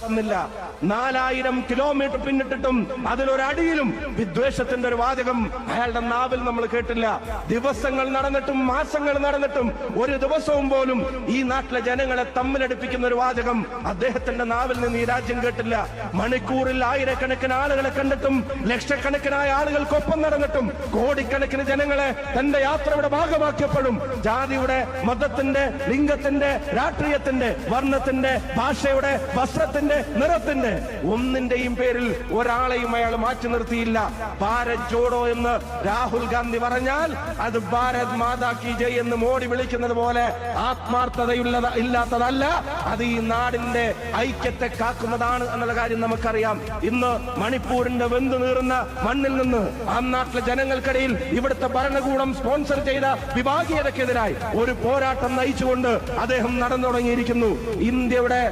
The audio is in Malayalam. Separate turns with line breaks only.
വന്നില്ല. 4000 കിലോമീറ്റർ പിന്നിട്ടിട്ടും അതിലൊരടിയിലും വിദ്വേഷത്തിന്റെ ഒരു വാചകം അയാളുടെ നാവിൽ നമ്മൾ കേട്ടില്ല. ദിവസങ്ങൾ നടന്നിട്ടും മാസങ്ങൾ നടന്നിട്ടും ഒരു ദിവസവും പോലും ഈ നാട്ടിലെ ജനങ്ങളെ തമ്മിലടിപ്പിക്കുന്ന ഒരു വാചകം അദ്ദേഹത്തിന്റെ നാവിൽ നിന്ന് ഈ രാജ്യം കേട്ടില്ല. മണിക്കൂറിൽ ആയിരക്കണക്കിന് ആളുകളെ കണ്ടിട്ടും ലക്ഷക്കണക്കിനായ ആളുകൾക്കൊപ്പം നടന്നിട്ടും കോടിക്കണക്കിന് ജനങ്ങളെ തന്റെ യാത്രയുടെ ഭാഗമാക്കിയപ്പോഴും ജാതിയുടെ, മതത്തിന്റെ, ലിംഗത്തിന്റെ, രാഷ്ട്രീയത്തിന്റെ, വർണ്ണത്തിന്റെ, ഭാഷയുടെ, വസ്ത്രത്തിന്റെ, നിറത്തിന്റെ ഒന്നിന്റെയും പേരിൽ ഒരാളെയും അയാൾ മാറ്റി നിർത്തിയില്ല. ഭാരത് ജോഡോ എന്ന് രാഹുൽ ഗാന്ധി പറഞ്ഞാൽ അത് ഭാരത് മാതാ കി ജയ് എന്ന് മോഡി വിളിക്കുന്നത് പോലെ ഇല്ലാത്തതല്ല. അത് ഈ നാടിന്റെ ഐക്യത്തെ കാക്കുന്നതാണ് എന്നുള്ള കാര്യം നമുക്കറിയാം. ഇന്ന് മണിപ്പൂരിന്റെ വെന്തു നീറുന്ന മണ്ണിൽ നിന്ന് ആ നാട്ടിലെ ജനങ്ങൾക്കിടയിൽ ഇവിടുത്തെ ഭരണകൂടം സ്പോൺസർ ചെയ്ത വിഭാഗീയതക്കെതിരായി ഒരു പോരാട്ടം നയിച്ചുകൊണ്ട് അദ്ദേഹം നടന്നു തുടങ്ങിയിരിക്കുന്നു. ഇന്ത്യയുടെ